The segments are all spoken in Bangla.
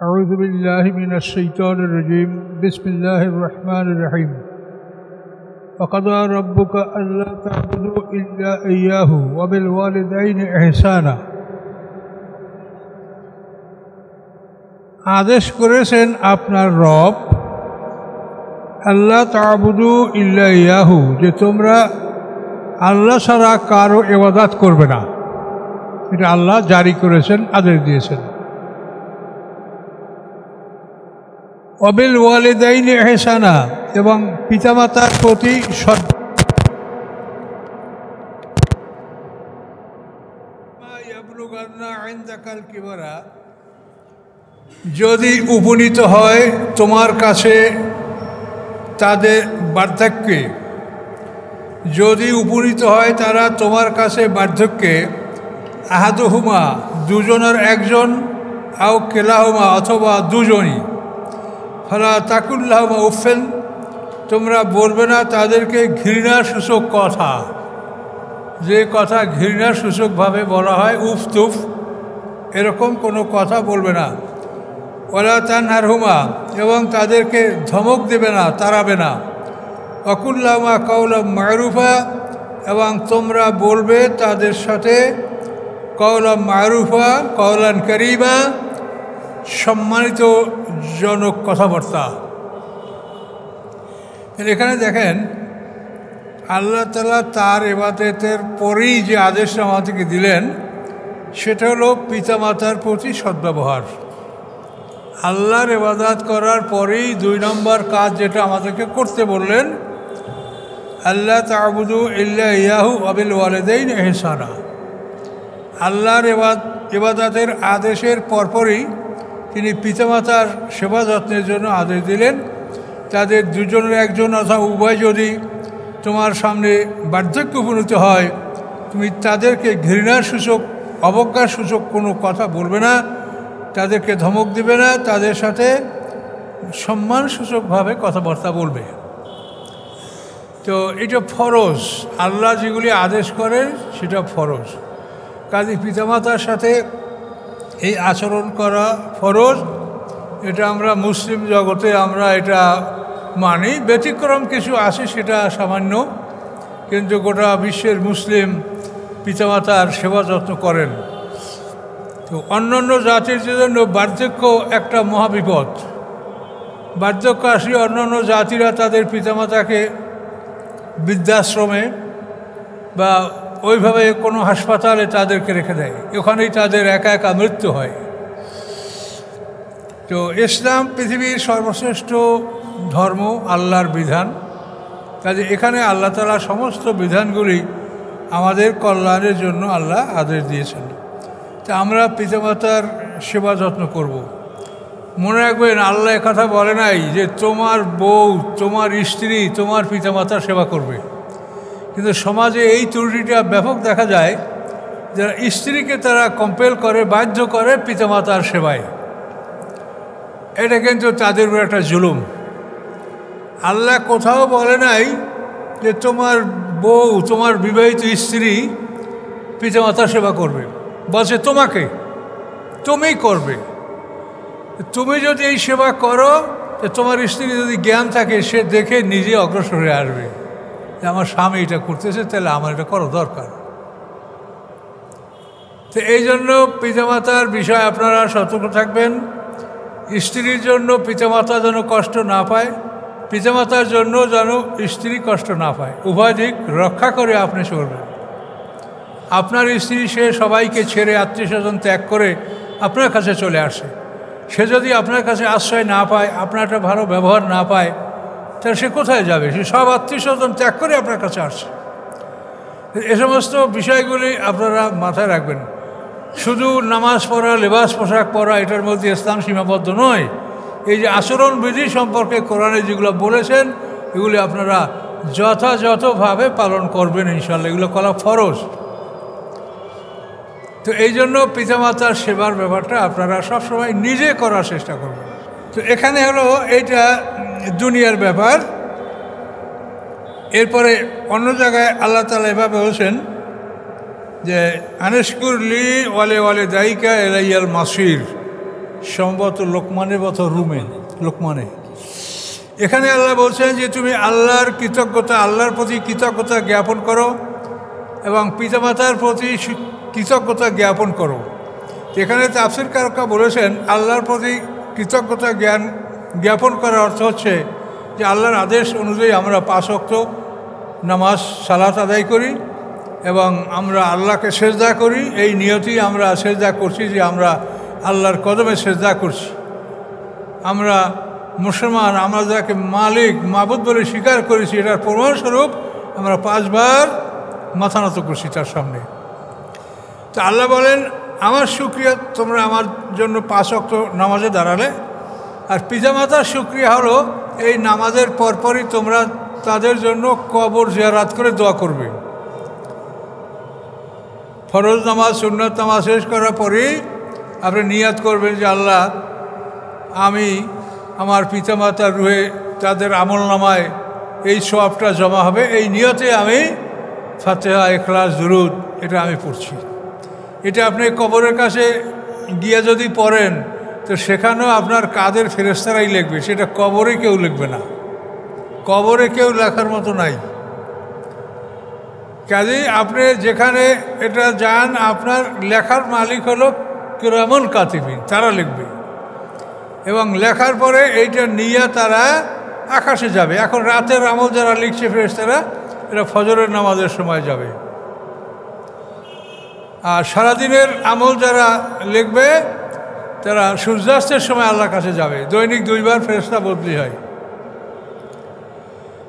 أعوذ بالله من الشيطان الرجيم بسم الله الرحمن الرحيم وقضى ربك ألا تعبدوا إلا إياه وبالوالدين إحسانا আদেশ করেছেন আপনার রব আল্লাহ তা'বুদু ইল্লা ইয়াহু, যে তোমরা আল্লাহ ছাড়া কারো ইবাদত করবে না। এটা আল্লাহ জারি করেছেন, আদেশ দিয়েছেন। ওয়াবিল ওয়ালিদাইনি ইহসানা, এবং পিতামাতার প্রতি যদি উপনীত হয় তোমার কাছে তাদের বার্ধক্যে, যদি উপনীত হয় তারা তোমার কাছে বার্ধক্যে, আহাদুহুমা দুজনের একজন, আও কেলাহুমা অথবা দুজনই, ফালা তাকুল্লাহুমা উফেন, তোমরা বলবে না তাদেরকে ঘৃণার সূচক কথা, যে কথা ঘৃণার সূচকভাবে বলা হয় উফ তুফ, এরকম কোনো কথা বলবে না। ওয়ালা তানহারহুমা, এবং তাদেরকে ধমক দেবে না, তাড়াবে না। ওয়াকুল্লাহুমা কাওলাম মা'রুফা, এবং তোমরা বলবে তাদের সাথে কাওলাম মা'রুফা, কাওলান কারীমা, সম্মানিত জনক কথাবার্তা। এখানে দেখেন আল্লাহ তাআলা তার ইবাদতের পরেই যে আদেশটা আমাদেরকে দিলেন সেটা হলো পিতামাতার প্রতি সদ্ব্যবহার। আল্লাহর ইবাদত করার পরেই ২ নম্বর কাজ যেটা আমাদেরকে করতে বললেন, আল্লাহ তা'বুদু ইল্লা ইয়াহু ওয়াবিল ওয়ালিদাইনি ইহসানা। আল্লাহর ইবাদতের আদেশের পরপরই তিনি পিতামাতার সেবা যত্নের জন্য আদেশ দিলেন। তাদের দুজনের একজন অথবা উভয় যদি তোমার সামনে বার্ধক্য উপনীত হয়, তুমি তাদেরকে ঘৃণার সূচক, অবজ্ঞার সূচক কোনো কথা বলবে না, তাদেরকে ধমক দেবে না, তাদের সাথে সম্মানসূচকভাবে কথাবার্তা বলবে। তো এটা ফরজ, আল্লাহ যেগুলি আদেশ করেন সেটা ফরজ। কাজে পিতামাতার সাথে এই আচরণ করা ফরজ। এটা আমরা মুসলিম জগতে আমরা এটা মানি, ব্যতিক্রম কিছু আছে সেটা সামান্য, কিন্তু গোটা বিশ্বের মুসলিম পিতামাতার সেবা যত্ন করেন। তো অন্যান্য জাতির জন্য বার্ধক্য একটা মহাবিপদ। বার্ধক্য আসলে অন্যান্য জাতিরা তাদের পিতামাতাকে বৃদ্ধাশ্রমে বা ওইভাবে কোনো হাসপাতালে তাদেরকে রেখে দেয়, ওখানেই তাদের একা একা মৃত্যু হয়। তো ইসলাম পৃথিবীর সর্বশ্রেষ্ঠ ধর্ম, আল্লাহর বিধান। কাজে এখানে আল্লাহ তাআলা সমস্ত বিধানগুলি আমাদের কল্যাণের জন্য আল্লাহ আদেশ দিয়েছেন। তা আমরা পিতামাতার সেবা যত্ন করব। মনে রাখবেন আল্লাহ কথা বলে নাই যে তোমার বউ, তোমার স্ত্রী তোমার পিতামাতার সেবা করবে। কিন্তু সমাজে এই ত্রুটিটা ব্যাপক দেখা যায়, যারা স্ত্রীকে তারা কম্পেল করে, বাধ্য করে পিতামাতার সেবায়। এটা কিন্তু তাদের উপর একটা জুলুম। আল্লাহ কোথাও বলে নাই যে তোমার বউ, তোমার বিবাহিত স্ত্রী পিতামাতার সেবা করবে, বলছে তোমাকে, তুমিই করবে। তুমি যদি এই সেবা করো, তোমার স্ত্রী যদি জ্ঞান থাকে সে দেখে নিজে অগ্রসর হয়ে আসবে যে আমার স্বামী এটা করতেছে, তাহলে আমার এটা করা দরকার। তো এই জন্য পিতামাতার বিষয়ে আপনারা সতর্ক থাকবেন। স্ত্রীর জন্য পিতামাতা যেন কষ্ট না পায়, পিতামাতার জন্য যেন স্ত্রী কষ্ট না পায়, উভয় দিক রক্ষা করে আপনি চলবেন। আপনার স্ত্রী সে সবাইকে ছেড়ে, আত্মীয় স্বজন ত্যাগ করে আপনার কাছে চলে আসে, সে যদি আপনার কাছে আশ্রয় না পায়, আপনার একটা ভালো ব্যবহার না পায়, তাহলে সে কোথায় যাবে? সে সব আত্মীয় স্বজন ত্যাগ করে আপনার কাছে আসছে। এ সমস্ত বিষয়গুলি আপনারা মাথায় রাখবেন। শুধু নামাজ পড়া, লেবাস পোশাক পরা, এটার মধ্যে ইসলাম সীমাবদ্ধ নয়। এই যে আচরণবিধি সম্পর্কে কোরআনে যেগুলো বলেছেন, এগুলি আপনারা যথাযথভাবে পালন করবেন ইনশাআল্লাহ, এগুলো করা ফরজ। তো এই জন্য পিতামাতার সেবার ব্যাপারটা আপনারা সবসময় নিজে করার চেষ্টা করবেন। তো এখানে হলো এইটা দুনিয়ার ব্যাপার। এরপরে অন্য জায়গায় আল্লাহ তাআলা এভাবে বলছেন যে আনিশকুর লি ওয়ালে ওয়ালিদাইকা ইলাইয়াল মাসির, সম্ভবত লোকমানের মতো রুমে, লোকমানে। এখানে আল্লাহ বলছেন যে তুমি আল্লাহর প্রতি কৃতজ্ঞতা জ্ঞাপন করো এবং পিতামাতার প্রতি কৃতজ্ঞতা জ্ঞাপন করো। এখানে তাফসীরকাররা বলেছেন আল্লাহর প্রতি কৃতজ্ঞতা জ্ঞাপন করার অর্থ হচ্ছে যে আল্লাহর আদেশ অনুযায়ী আমরা 5 ওয়াক্ত নামাজ সালাত আদায় করি এবং আমরা আল্লাহকে সেজদা করি। এই নিয়তেই আমরা সেজদা করছি যে আমরা আল্লাহর কদমে সেজদা করছি। আমরা মুসলমান, আমরা যাকে মালিক মাবুদ বলে স্বীকার করেছি, এটার প্রমাণস্বরূপ আমরা 5 বার মাথা নত করছি তার সামনে। তো আল্লাহ বলেন আমার শুকরিয়া, তোমরা আমার জন্য 5 ওয়াক্ত নামাজে দাঁড়ালে। আর পিতামাতার শুকরিয়া হলো এই নামাজের পরপরই তোমরা তাদের জন্য কবর জিয়ারত করে দোয়া করবে। ফরজ নামাজ সুন্নাত নামাজ শেষ করার পরেই আপনি নিয়াত করবেন যে আল্লাহ, আমি আমার পিতামাতার রুহে তাদের আমল নামায় এই সওয়াবটা জমা হবে, এই নিয়তে আমি ফাতিহা, ইখলাস, দুরুদ এটা আমি পড়ছি। এটা আপনি কবরের কাছে গিয়ে যদি পড়েন তো সেখানেও আপনার কাদের ফেরেশতারাই লিখবে, সেটা কবরে কেউ লিখবে না, কবরে কেউ লেখার মতো নাই। কাজেই আপনি যেখানে এটা যান, আপনার লেখার মালিক হলো কিরামান কাতিবিন, তারা লিখবে। এবং লেখার পরে এইটা নিয়ে তারা আকাশে যাবে। এখন রাতের আমল যারা লিখছে ফেরেশতারা, এরা ফজরের নামাজের সময় যাবে। আর সারাদিনের আমল যারা লিখবে তারা সূর্যাস্তের সময় আল্লাহর কাছে যাবে। দৈনিক 2 বার ফেরেশতা বদলি হয়।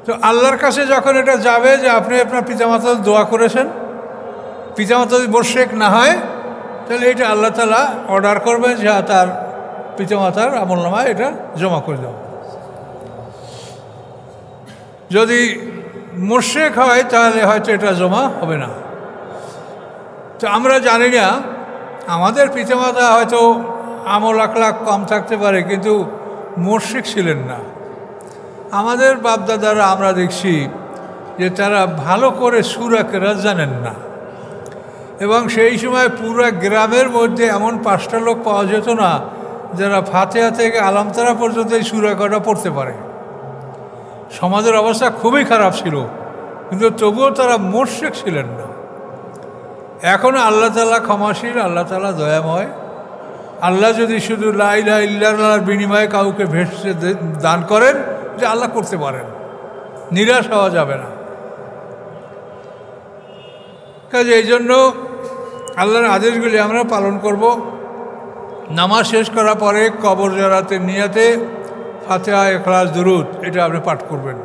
তো আল্লাহর কাছে যখন এটা যাবে যে আপনি আপনার পিতামাতার দোয়া করেছেন, পিতামাতা যদি মুশরিক না হয় তাহলে এটা আল্লাহ তাআলা অর্ডার করবেন যে তার পিতামাতার আমলনামায় এটা জমা করে দাও। যদি মুশরিক হয় তাহলে হয়তো এটা জমা হবে না। তো আমরা জানি না, আমাদের পিতামাতা হয়তো আমল আখলাক কম থাকতে পারে কিন্তু মুশরিক ছিলেন না। আমাদের বাপদাদারা আমরা দেখছি যে তারা ভালো করে সূরা কেরাত জানেন না, এবং সেই সময় পুরো গ্রামের মধ্যে এমন 5টা লোক পাওয়া যেত না যারা ফাতিহা থেকে আলামতারা পর্যন্ত এই সূরা কটা পড়তে পারে। সমাজের অবস্থা খুবই খারাপ ছিল, কিন্তু তবুও তারা মুশরিক ছিলেন না। এখন আল্লাহ তাআলা ক্ষমাশীল, আল্লাহ তাআলা দয়াময়। আল্লাহ যদি শুধু লা ইলাহা ইল্লাল্লাহর বিনিময়ে কাউকে ভেসে দান করেন, যে আল্লাহ করতে পারেন, নিরাশ হওয়া যাবে না। কাজে এই জন্য আল্লাহর আদেশগুলি আমরা পালন করব। নামাজ শেষ করার পরে কবর জিয়ারতের নিয়তে ফাতিহা, ইখলাস, দুরুদ এটা আপনি পাঠ করবেন।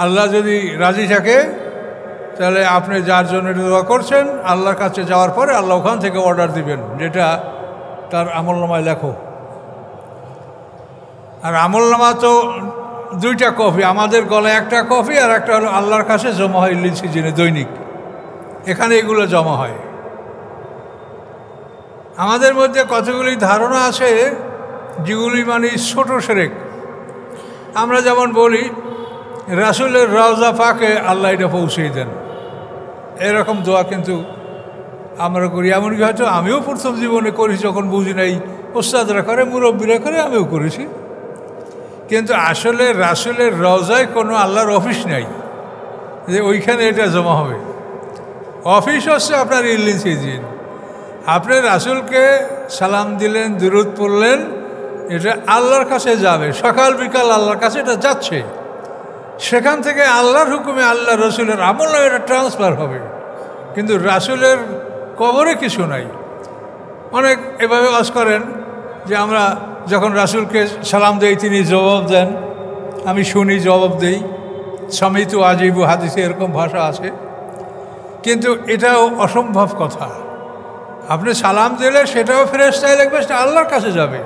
আল্লাহ যদি রাজি থাকে তাহলে আপনি যার জন্য দোয়া করছেন, আল্লাহর কাছে যাওয়ার পরে আল্লাহ ওখান থেকে অর্ডার দিবেন যেটা তার আমলনামায় লেখো। আর আমলনামা তো 2টা কপি, আমাদের গলায় একটা কপি আর একটা হলো আল্লাহর কাছে জমা হয় লিখছি যিনি দৈনিক, এখানে এগুলো জমা হয়। আমাদের মধ্যে কতগুলি ধারণা আছে যেগুলি মানে ছোট শিরক। আমরা যেমন বলি রাসূলের রওজা পাকে আল্লাহ এটা পৌঁছে দেন, এরকম দোয়া কিন্তু আমরা করি। এমনকি হয়তো আমিও প্রথম জীবনে করেছি, যখন বুঝি নাই, ওস্তাদরা করে, মুরব্বীরা করে, আমিও করেছি। কিন্তু আসলে রাসূলের রওজায় কোনো আল্লাহর অফিস নাই যে ওইখানে এটা জমা হবে। অফিস হচ্ছে আপনার ইল্লিন সিজিন। আপনি রাসূলকে সালাম দিলেন, দুরূদ পড়লেন, এটা আল্লাহর কাছে যাবে, সকাল বিকাল আল্লাহর কাছে এটা যাচ্ছে। সেখান থেকে আল্লাহর হুকুমে আল্লাহ রসুলের আমলে এটা ট্রান্সফার হবে। কিন্তু রাসূলের কবরে কিছু নাই। অনেক এভাবে ওয়াজ করেন যে আমরা যখন রাসূলকে সালাম দেই তিনি জবাব দেন, আমি শুনি, জবাব দেই, সামিতু আজিবু হাদিসে এরকম ভাষা আছে। কিন্তু এটাও অসম্ভব কথা। আপনি সালাম দিলে সেটাও ফেরেশতায় লিখবে, সেটা আল্লাহর কাছে যাবে।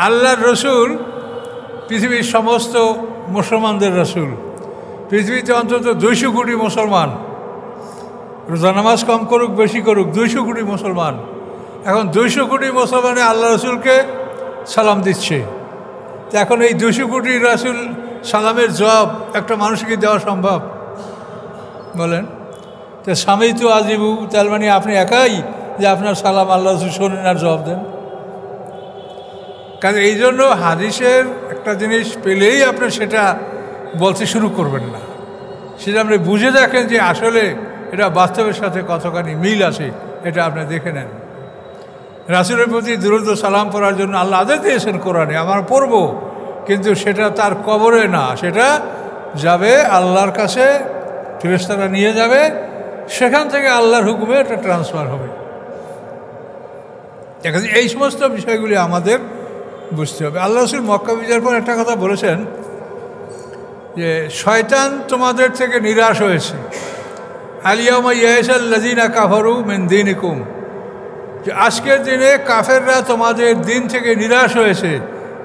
আল্লাহর রসুল পৃথিবীর সমস্ত মুসলমানদের রসুল। পৃথিবীতে অন্তত 200 কোটি মুসলমান, রোজা নামাজ কম করুক বেশি করুক, 200 কোটি মুসলমান। এখন 200 কোটি মুসলমানে আল্লাহ রসুলকে সালাম দিচ্ছে। তো এখন এই 200 কোটি রসুল সালামের জবাব একটা মানুষকে দেওয়া সম্ভব? বলেন তো। স্বামী তো আজিবু, তার মানে আপনি একাই যে আপনার সালাম আল্লাহ শোনেন আর জবাব দেন। কারণ এই জন্য হাদিসের একটা জিনিস পেলেই আপনি সেটা বলতে শুরু করবেন না, সেটা আপনি বুঝে দেখেন যে আসলে এটা বাস্তবের সাথে কতখানি মিল আছে, এটা আপনি দেখে নেন। রাসূলের প্রতি দুরূদ ও সালাম পড়ার জন্য আল্লাহ আদেশ দিয়েছেন কোরআনে, আমরা পড়ব, কিন্তু সেটা তার কবরে না, সেটা যাবে আল্লাহর কাছে, ফেরেশতারা নিয়ে যাবে, সেখান থেকে আল্লাহর হুকুমে এটা ট্রান্সফার হবে। এই সমস্ত বিষয়গুলি আমাদের বুঝতে হবে। আল্লাহ রাসূল মক্কা বিজয়ের পর একটা কথা বলেছেন যে শয়তান তোমাদের থেকে নিরাশ হয়েছে, আলিয়াউমা ইয়াইসাল্লাযীনা কাফারু মিন দীনিকুম, যে আজকের দিনে কাফেররা তোমাদের দিন থেকে নিরাশ হয়েছে,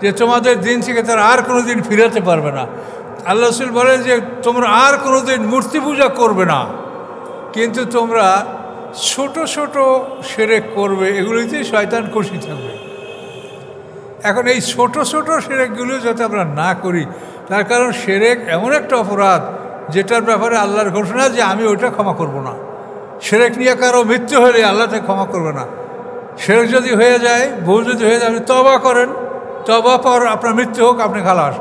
যে তোমাদের দিন থেকে তারা আর কোনো দিন ফিরাতে পারবে না। আল্লাহ রাসূল বলেন যে তোমরা আর কোনো দিন মূর্তি পূজা করবে না, কিন্তু তোমরা ছোট ছোট শিরক করবে, এগুলিতেই শয়তান খুশি থাকবে। এখন এই ছোট ছোট শিরকগুলো যাতে আমরা না করি, তার কারণ শিরক এমন একটা অপরাধ যেটার ব্যাপারে আল্লাহর ঘোষণা যে আমি ওইটা ক্ষমা করব না। শিরক নিয়ে কারো মৃত্যু হলে আল্লাহ তাকে ক্ষমা করবে না। শিরক যদি হয়ে যায়, ভুল যদি হয়ে যায়, আপনি তওবা করেন, তওবা পর আপনার মৃত্যু হোক, আপনি খালাস।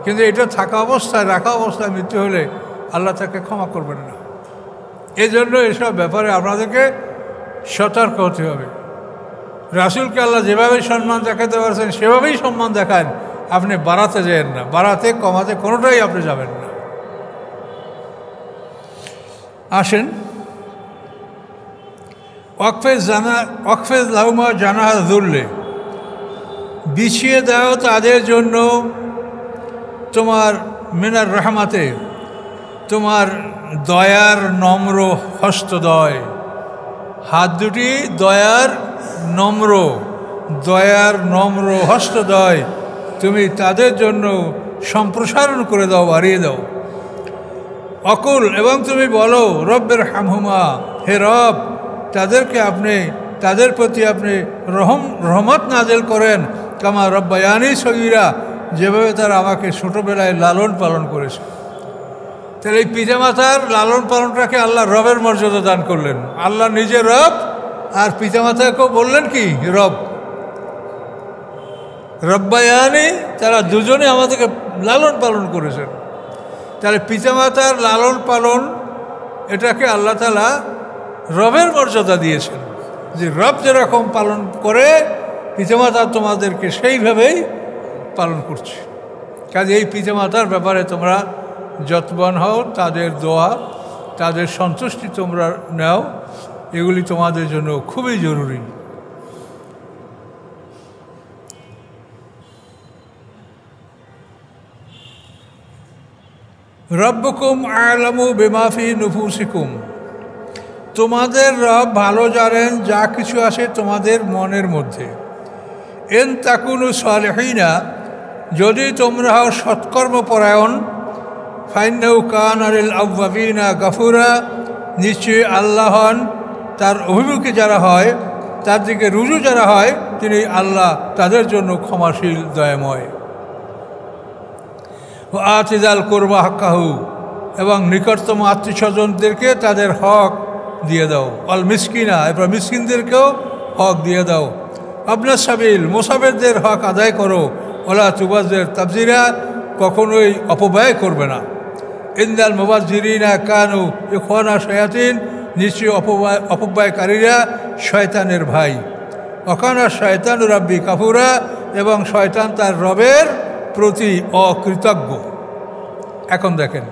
কিন্তু এটা থাকা অবস্থায়, রাখা অবস্থায় মৃত্যু হলে আল্লাহ তাকে ক্ষমা করবেন না। এই জন্য এসব ব্যাপারে আপনাদেরকে সতর্ক হতে হবে। রাসূলকে আল্লাহ যেভাবে সম্মান দেখাতে পারছেন সেভাবেই সম্মান দেখান, আপনি বাড়াতে যাবেন না, বাড়াতে কমাতে কোনোটাই আপনি যাবেন না। আসেন, ওয়াকফেজ লাহুমা জানাহা যুল্লি, বিছিয়ে দাও তাদের জন্য তোমার মিনার রহমাতে, তোমার দয়ার নম্র হস্তদয়, হাত দুটি দয়ার নম্র হস্তদয় তুমি তাদের জন্য সম্প্রসারণ করে দাও, বাড়িয়ে দাও। অকুল, এবং তুমি বলো রব্বের হামহুমা, হে রব তাদের প্রতি আপনি রহমত নাজেল করেন, কামা রব্বায়ানি সগীরা, যেভাবে তারা আমাকে ছোটোবেলায় লালন পালন করেছে। তাহলে এই পিতামাতার লালন পালনটাকে আল্লাহ রবের মর্যাদা দান করলেন। আল্লাহ নিজে রব, আর পিতামাতাকেও বললেন কি রব, রব্বায়ানি, তারা দুজনে আমাদেরকে লালন পালন করেছেন। তাহলে পিতামাতার লালন পালন এটাকে আল্লাহ তাআলা রবের মর্যাদা দিয়েছেন, যে রব যেরকম পালন করে পিতামাতা তোমাদেরকে সেইভাবেই পালন করছে। কাজে এই পিতামাতার ব্যাপারে তোমরা যত্নবান হও, তাদের দোয়া, তাদের সন্তুষ্টি তোমরা নাও, এগুলি তোমাদের জন্য খুবই জরুরি। রব্বুকুম আ'লামু বিমা ফি নুফুসিকুম, তোমাদের রব ভালো জানেন যা কিছু আসে তোমাদের মনের মধ্যে। ইন তাকুনু সালিহিনা, যদি তোমরা হও সৎকর্মপরায়ণ, ফাইন্নাহু কানা লিল আওয়াবিনা গাফুরা, নিশ্চয়ই আল্লাহ হন তার অভিমুখী যারা হয়, তার দিকে রুজু যারা হয়, তিনি আল্লাহ তাদের জন্য ক্ষমাশীল, দয়াময়। ও আতিজাল কুরবা হাক্কাহু, এবং নিকটতম আত্মীয় স্বজনদেরকে তাদের হক দিয়ে দাও। অল মিসকিনা, এরপর মিসকিনদেরকেও হক দিয়ে দাও। আপনার সাবিল, মোসাফেরদের হক আদায় করো। ওলা তুবাজ্জির তাবজিরা, কখনোই অপব্যয় করবে না। ইন্দাল মুবাজ্জিরিনা কানু ইখওয়ানা শায়াতিন, নিশ্চয়ই অপব্যয়কারীরা শয়তানের ভাই। ওয়াকানা শয়তানু রাব্বি কাফুরা, এবং শয়তান তার রবের প্রতি অকৃতজ্ঞ। এখন দেখেন,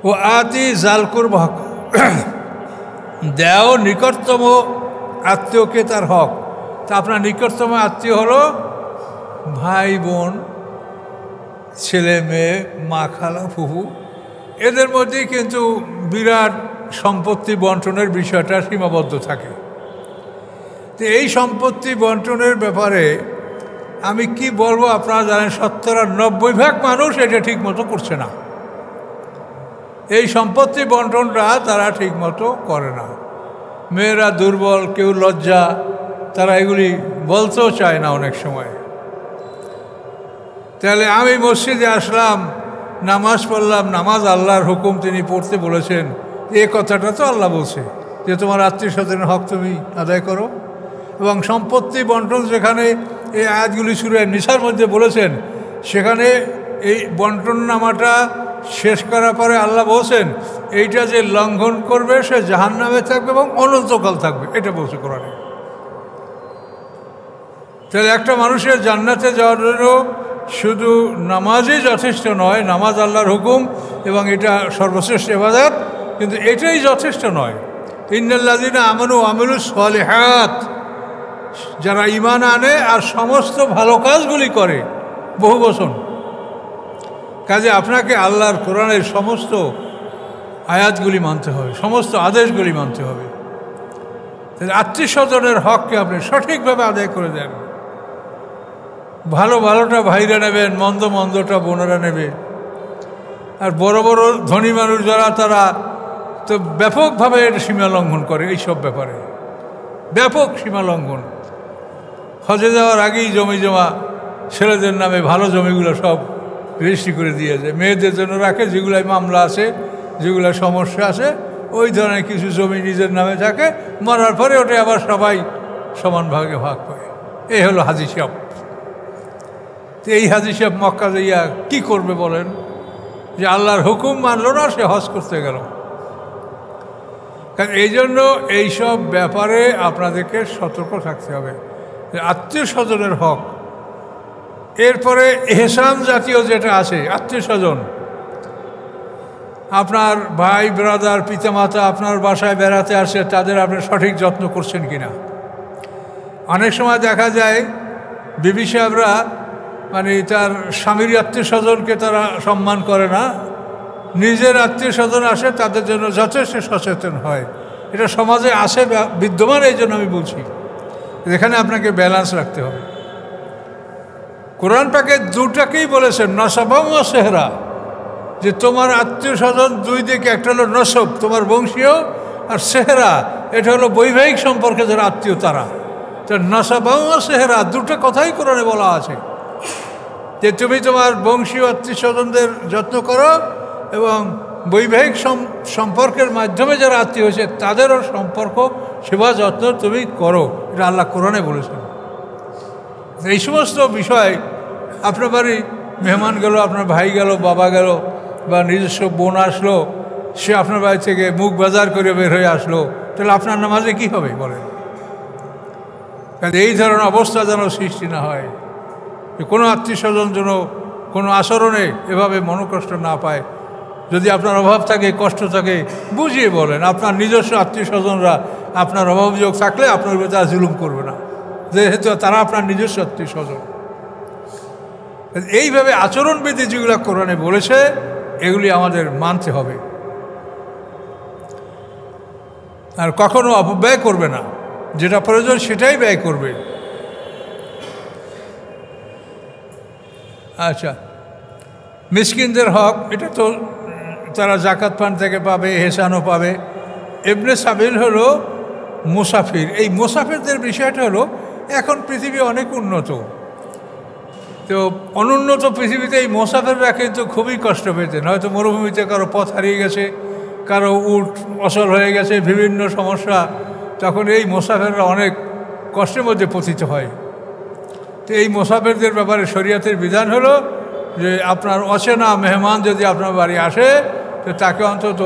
ও আতি জাল কুরবা হক, দেও নিকটতম আত্মীয়কে তার হক। তা আপনার নিকটতম আত্মীয় হলো ভাই বোন, ছেলে মেয়ে, মা খালা ফুফু, এদের মধ্যেই কিন্তু বিরাট সম্পত্তি বন্টনের বিষয়টা সীমাবদ্ধ থাকে। তো এই সম্পত্তি বন্টনের ব্যাপারে আমি কি বলবো, আপনারা জানেন 90% মানুষ এটা ঠিক মতো করছে না। এই সম্পত্তি বন্টনটা তারা ঠিক মতো করে না। মেয়েরা দুর্বল, কেউ লজ্জা, তারা এগুলি বলতেও চায় না অনেক সময়। তাহলে আমি মসজিদে আসলাম, নামাজ পড়লাম, নামাজ আল্লাহর হুকুম, তিনি পড়তে বলেছেন, এ কথাটা তো আল্লাহ বলছে, যে তোমার আত্মীয় স্বজনের হক তুমি আদায় করো। এবং সম্পত্তি বন্টন যেখানে এই আয়াতগুলি সূরা নিসার মধ্যে বলেছেন, সেখানে এই বন্টন নামাটা শেষ করার পরে আল্লাহ বলছেন এইটা যে লঙ্ঘন করবে সে জাহান্নামে থাকবে এবং অনন্তকাল থাকবে, এটা বলছে কোরআনে। তাহলে একটা মানুষের জান্নাতে যাওয়ার জন্য শুধু নামাজই যথেষ্ট নয়, নামাজ আল্লাহর হুকুম এবং এটা সর্বশ্রেষ্ঠ ইবাদত, কিন্তু এটাই যথেষ্ট নয়। ইন্নাল্লাযীনা আমানু ওয়া আমিলুস সালিহাত, যারা ঈমান আনে আর সমস্ত ভালো কাজগুলি করে বহু বছর। কাজে আপনাকে আল্লাহর কোরআনের সমস্ত আয়াতগুলি মানতে হবে, সমস্ত আদেশগুলি মানতে হবে। তাহলে আত্মীয় স্বজনের হককে আপনি সঠিকভাবে আদায় করে দেন। ভালো ভালোটা ভাইরা নেবেন, মন্দ মন্দটা বোনেরা নেবে। আর বড় বড় ধনী মানুষ যারা, তারা তো ব্যাপকভাবে সীমা লঙ্ঘন করে এইসব ব্যাপারে, ব্যাপক সীমা লঙ্ঘন। হজে যাওয়ার আগেই জমি জমা ছেলেদের নামে, ভালো জমিগুলো সব রেজিস্ট্রি করে দিয়ে যায়, মেয়েদের জন্য রাখে যেগুলাই মামলা আছে, যেগুলো সমস্যা আছে, ওই ধরনের কিছু জমি নিজের নামে থাকে, মরার পরে ওটা আবার সবাই সমান ভাগে ভাগ পায়। এই হলো হাজি সাহেব। তো এই হাজি সাহেব মক্কা যাইয়া কী করবে বলেন? যে আল্লাহর হুকুম মানল না, সে হজ করতে গেল। কারণ এই জন্য এইসব ব্যাপারে আপনাদেরকে সতর্ক থাকতে হবে। আত্মীয় স্বজনের হক, এরপরে এহসান জাতীয় যেটা আছে, আত্মীয় স্বজন, আপনার ভাই ব্রাদার পিতামাতা আপনার বাসায় বেড়াতে আসে, তাদের আপনি সঠিক যত্ন করছেন কিনা। অনেক সময় দেখা যায় বিবি সাহেবরা মানে তার স্বামীর আত্মীয় স্বজনকে তারা সম্মান করে না, নিজের আত্মীয় স্বজন আসে তাদের জন্য যথেষ্ট সচেতন হয়। এটা সমাজে আসে, বিদ্যমান, এই জন্য আমি বলছি এখানে আপনাকে ব্যালেন্স রাখতে হবে। কোরআন পাকে দুটাকেই বলেছেন নসব ও সেহরা, যে তোমার আত্মীয় স্বজন দুই দিকে, একটা হলো নসব তোমার বংশীয়, আর সেহরা এটা হলো বৈবাহিক সম্পর্কে যারা আত্মীয় তারা। তো নসব ও সেহরা দুটো কথাই কোরআনে বলা আছে যে তুমি তোমার বংশীয় আত্মীয় স্বজনদের যত্ন করো এবং বৈবাহিক সম্পর্কের মাধ্যমে যারা আত্মীয় হয়েছে তাদেরও সম্পর্ক সেবা যত্ন তুমি করো, এটা আল্লাহ কোরআনে বলেছেন। এই সমস্ত বিষয়, আপনার বাড়ি মেহমান গেল, আপনার ভাই গেল, বাবা গেল, বা নিজস্ব বোন আসলো, সে আপনার বাড়ি থেকে মুখ বাজার করে বের হয়ে আসলো, তাহলে আপনার নামাজে কি হবে বলেন? কাজে এই ধরনের অবস্থা যেন সৃষ্টি না হয়, কোনো আত্মীয় স্বজন যেন কোনো আচরণে এভাবে মনোকষ্ট না পায়। যদি আপনার অভাব থাকে, কষ্ট থাকে, বুঝিয়ে বলেন। আপনার নিজস্ব আত্মীয় স্বজনরা আপনার অভাবযোগ থাকলে আপনার উপর তারা জুলুম করবে না, যেহেতু তারা আপনার নিজস্ব আত্মীয় স্বজন। এইভাবে আচরণবিধি যেগুলো কোরআনে বলেছে এগুলি আমাদের মানতে হবে, আর কখনো অপব্যয় করবে না, যেটা প্রয়োজন সেটাই ব্যয় করবে। আচ্ছা, মিসকিনদের হক, এটা তো তারা জাকাত ফান্ড থেকে পাবে, এহসানও পাবে। ইবনে সাবিল হলো মুসাফির। এই মুসাফিরদের বিষয়টা হলো, এখন পৃথিবী অনেক উন্নত, তো অনুন্নত পৃথিবীতে এই মুসাফিররা কিন্তু খুবই কষ্ট পেতেন। হয়তো মরুভূমিতে কারো পথ হারিয়ে গেছে, কারো উট অচল হয়ে গেছে, বিভিন্ন সমস্যা, তখন এই মুসাফিররা অনেক কষ্টের মধ্যে পতিত হয়। তো এই মুসাফিরদের ব্যাপারে শরীয়তের বিধান হলো যে আপনার অচেনা মেহমান যদি আপনার বাড়ি আসে তো তাকে অন্তত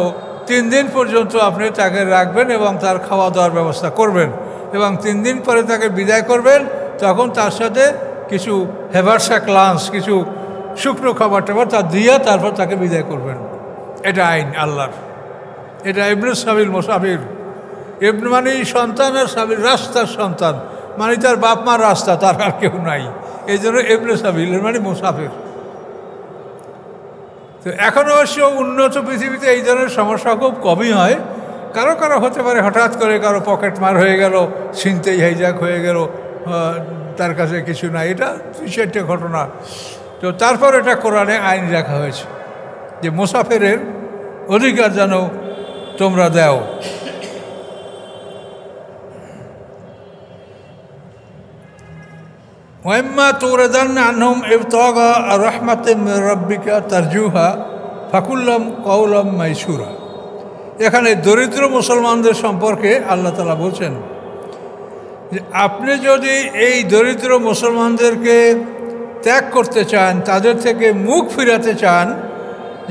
3 দিন পর্যন্ত আপনি তাকে রাখবেন এবং তার খাওয়া দাওয়ার ব্যবস্থা করবেন, এবং 3 দিন পরে তাকে বিদায় করবেন। তখন তার সাথে কিছু হেভারসাক লাঞ্চ, কিছু শুকনো খাবার টাবার তা দিয়ে তারপর তাকে বিদায় করবেন। এটা আইন আল্লাহর। এটা ইবনে সাবিল মুসাফির। ইবনে মানে সন্তান, আর সাবিল রাস্তার সন্তান, মানে তার বাপ মার রাস্তা, তার আর কেউ নাই, এই জন্য ইবনে সাবিল মানে মুসাফির। তো এখন অবশ্য উন্নত পৃথিবীতে এই ধরনের সমস্যা খুব কমই হয়। কারো কারো হতে পারে হঠাৎ করে কারো পকেট মার হয়ে গেল, ছিনতাই হাইজ্যাক হয়ে গেল, তার কাছে কিছু নাই, এটা 2-4টে ঘটনা। তো তারপর এটা কোরআনে আইন রাখা হয়েছে যে মুসাফিরের অধিকার যেন তোমরা দাও। ওয়াইম্মা তুরদান্না আনহুম ইবতাগা রাহমাতিম মির রাব্বিকা তারজুহা ফাকুল্লাম কওলাম মাইসুরা। এখানে দরিদ্র মুসলমানদের সম্পর্কে আল্লাহ তাআলা বলছেন যে আপনি যদি এই দরিদ্র মুসলমানদেরকে ত্যাগ করতে চান, তাদের থেকে মুখ ফিরাতে চান,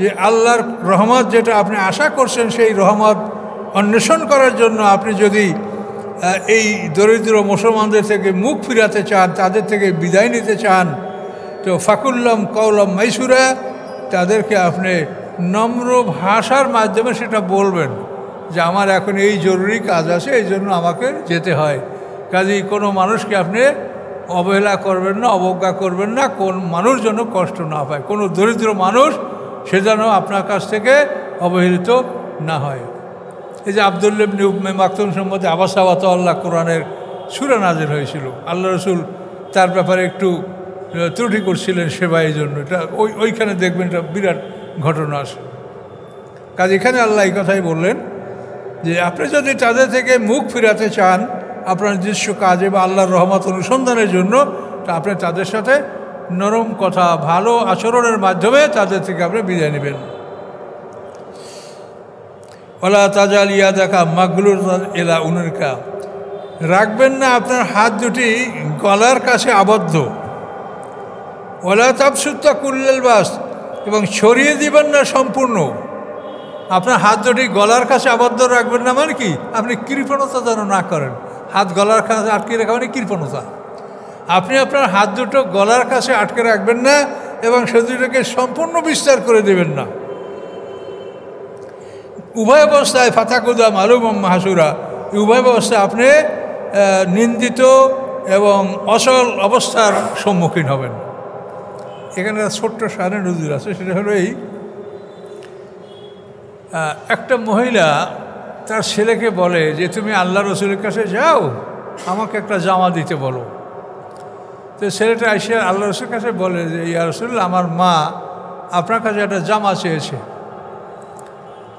যে আল্লাহর রহমত যেটা আপনি আশা করছেন সেই রহমত অন্বেষণ করার জন্য আপনি যদি এই দরিদ্র মুসলমানদের থেকে মুখ ফিরাতে চান, তাদের থেকে বিদায় নিতে চান, তো ফাকুল্লাম কৌলম মাইসুরা, তাদেরকে আপনি নম্র ভাষার মাধ্যমে সেটা বলবেন যে আমার এখন এই জরুরি কাজ আছে, এই জন্য আমাকে যেতে হয়। কাজেই কোনো মানুষকে আপনি অবহেলা করবেন না, অবজ্ঞা করবেন না, কোন মানুষ যেন কষ্ট না পায়, কোনো দরিদ্র মানুষ সে যেন আপনার কাছ থেকে অবহেলিত না হয়। এই যে আব্দুল্লাহ ইবনে উম্মে মাকতুম সম্বন্ধে আবাসা ওয়া তাওয়াল্লা কোরআনের সূরা নাযিল হয়েছিল, আল্লাহ রসুল তার ব্যাপারে একটু ত্রুটি করছিলেন সেবা, এই জন্য এটা ওইখানে দেখবেন এটা বিরাট ঘটনা আছে। কাজে এখানে আল্লাহ এই কথাই বললেন যে আপনি যদি তাদের থেকে মুখ ফিরাতে চান আপনার নিজস্ব কাজে বা আল্লাহর রহমত অনুসন্ধানের জন্য, তা আপনি তাদের সাথে নরম কথা, ভালো আচরণের মাধ্যমে তাদের থেকে আপনি বিদায় নেবেন। ওয়ালা তাজাল ইয়াদাকা মাগলুলাতান ইলা উনুকা, রাখবেন না আপনার হাত দুটি গলার কাছে আবদ্ধ। ওয়ালা তাবসুতা কুল্লাল বাস, এবং ছড়িয়ে দিবেন না সম্পূর্ণ। আপনার হাত দুটি গলার কাছে আবদ্ধ রাখবেন না মানে কি, আপনি কৃপণতা যেন না করেন। হাত গলার কাছে আটকে রাখা মানে কৃপণতা। আপনি আপনার হাত দুটো গলার কাছে আটকে রাখবেন না এবং সে দুটোকে সম্পূর্ণ বিস্তার করে দেবেন না। উভয় অবস্থায় ফাতাকুদা মালুম মাহাসুরা, উভয় অবস্থায় আপনি নিন্দিত এবং অচল অবস্থার সম্মুখীন হবেন। এখানে ছোট্ট শানে নজর আছে, সেটা হলো এই, একটা মহিলা তার ছেলেকে বলে যে তুমি আল্লাহ রসুলের কাছে যাও, আমাকে একটা জামা দিতে বলো। তো ছেলেটা এসে আল্লাহ রসুলের কাছে বলে যে ইয়া রাসূলুল্লাহ, আমার মা আপনার কাছে একটা জামা চেয়েছে।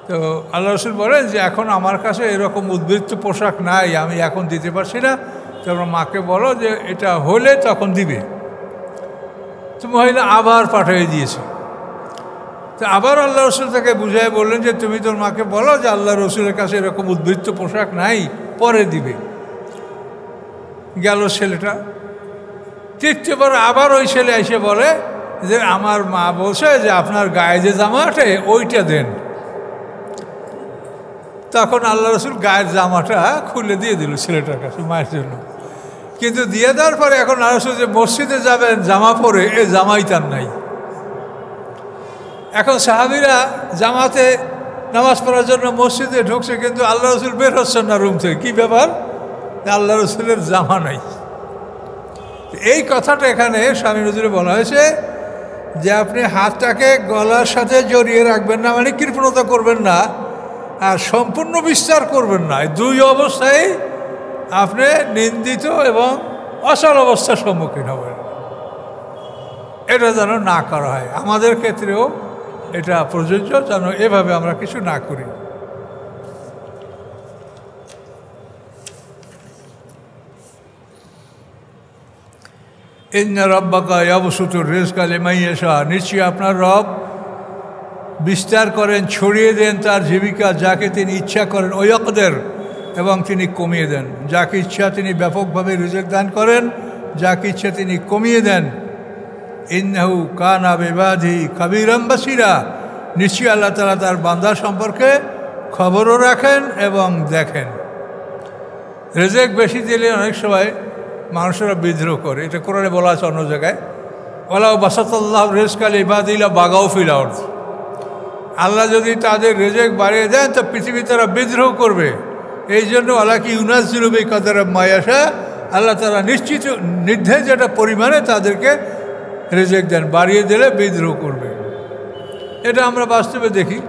তো আল্লাহ রসুল বলেন যে এখন আমার কাছে এরকম উদ্বৃত্ত পোশাক নাই, আমি এখন দিতে পারছি না, তোমার মাকে বলো যে এটা হলে তখন দিবে। তো মহিলা আবার পাঠিয়ে দিয়েছে। তো আবার আল্লাহ রসুল তাকে বুঝাই বললেন যে তুমি তোর মাকে বলো যে আল্লাহ রসুলের কাছে এরকম উদ্বৃত্ত পোশাক নাই, পরে দিবে। গেল ছেলেটা। তৃতীয়বার আবার ওই ছেলে এসে বলে যে আমার মা বলছে যে আপনার গায়ে যে জামাটা ওইটা দেন। তখন আল্লাহ রসুল গায়ের জামাটা খুলে দিয়ে দিল ছেলেটার কাছে মায়ের জন্য। কিন্তু দিয়ে দেওয়ার পরে এখন আল্লাহ রসুল যে মসজিদে যাবেন জামা পরে, এ জামাই তার নাই। এখন সাহাবীরা জামাতে নামাজ পড়ার জন্য মসজিদে ঢুকছে, কিন্তু আল্লাহ রসুল বের হচ্ছেন না রুম থেকে। কী ব্যাপার? আল্লাহ রসুলের জামা নাই। এই কথাটা এখানে স্বামী নজরুলে বলা হয়েছে যে আপনি হাতটাকে গলার সাথে জড়িয়ে রাখবেন না, মানে কৃপণতা করবেন না, আর সম্পূর্ণ বিস্তার করবেন না। এই দুই অবস্থায় আপনি নিন্দিত এবং অচল অবস্থার সম্মুখীন হবেন। এটা যেন না করা হয়। আমাদের ক্ষেত্রেও এটা প্রযোজ্য, যেন এভাবে আমরা কিছু না করি। ইন্না রাব্বাকা ইয়াবসুতুর রিজকা লিমান ইয়াশা, নিশ্চয়ই আপনার রব বিস্তার করেন, ছড়িয়ে দেন তার জীবিকা যাকে তিনি ইচ্ছা করেন, ওয়াকদের, এবং তিনি কমিয়ে দেন। যাকে ইচ্ছা তিনি ব্যাপকভাবে রিজক দান করেন, যাকে ইচ্ছা তিনি কমিয়ে দেন। ইন্নাহু কানা বিবাদিহি খাবীরাম বাসীরা, নিশ্চয়ই আল্লাহ তাআলা তার বান্দা সম্পর্কে খবরও রাখেন এবং দেখেন। রিজক বেশি দিলে অনেক সময় মানুষেরা বিদ্রোহ করে, এটা কোরআনে বলা আছে অন্য জায়গায়। ওয়ালাউ বাসাতাল্লাহু রিজকা লিইবাদিহি লাবাগাউ ফিল আরদ, আল্লাহ যদি তাদের রিজক বাড়িয়ে দেন তো পৃথিবীতে তারা বিদ্রোহ করবে। এই জন্য আল্লাহকে ইউনাজ্জিলু বিকাদারি মা ইয়াশা, আল্লাহ তারা নিশ্চিত নির্ধারিত একটা পরিমাণে তাদেরকে রিজক দেন, বাড়িয়ে দিলে বিদ্রোহ করবে। এটা আমরা বাস্তবে দেখি।